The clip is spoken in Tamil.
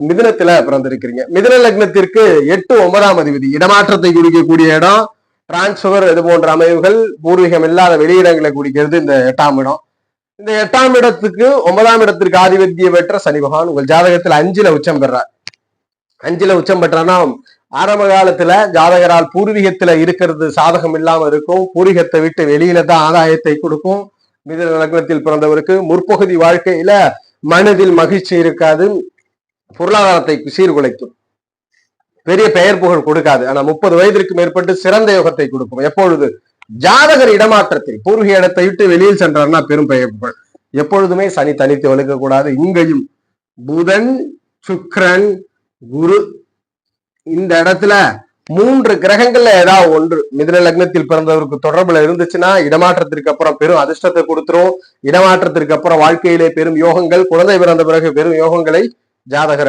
மிதுனத்துல பிறந்திருக்கிறீங்க. மிதுன லக்னத்திற்கு 8, 9ஆம் அதிபதி, இடமாற்றத்தை குறிக்கக்கூடிய இடம், டிரான்ஸ்பர் இது போன்ற அமைவுகள், பூர்வீகம் இல்லாத வெளியிடங்களை குறிக்கிறது இந்த 8ஆம் இடம். இந்த 8ஆம் இடத்துக்கு 9ஆம் இடத்திற்கு ஆதிபத்தியம் பெற்ற சனி பகவான் உங்கள் ஜாதகத்துல 5ல உச்சம் பெறார். 5ல உச்சம் பெற்றானா ஆரம்ப காலத்துல ஜாதகரால் பூர்வீகத்துல இருக்கிறது சாதகம் இல்லாம இருக்கும். பூர்வீகத்தை விட்டு வெளியில தான் ஆதாயத்தை கொடுக்கும். மிதுன லக்னத்தில் பிறந்தவருக்கு முற்பகுதி வாழ்க்கையில மனதில் மகிழ்ச்சி இருக்காது, பொருளாதாரத்தை சீர்குலைக்கும், பெரிய பெயர் புகழ் கொடுக்காது. ஆனா 30 வயதிற்கு மேற்பட்டு சிறந்த யோகத்தை கொடுக்கும். எப்பொழுது ஜாதகர் இடமாற்றத்தில் பூர்வீக இடத்தை விட்டு வெளியில் சென்றார்னா பெரும் பெயர் புகழ். எப்பொழுதுமே சனி தனித்து வலுக்க கூடாது. இங்கேயும் புதன், சுக்கிரன், குரு, இந்த இடத்துல 3 கிரகங்கள்ல ஏதாவது ஒன்று மிதுன லக்னத்தில் பிறந்தவருக்கு தொடர்புல இருந்துச்சுன்னா இடமாற்றத்திற்கு அப்புறம் பெரும் அதிர்ஷ்டத்தை கொடுத்துரும். இடமாற்றத்திற்கு அப்புறம் வாழ்க்கையிலே பெரும் யோகங்கள், குழந்தை பிறந்த பிறகு பெரும் யோகங்களை ஜாதகர்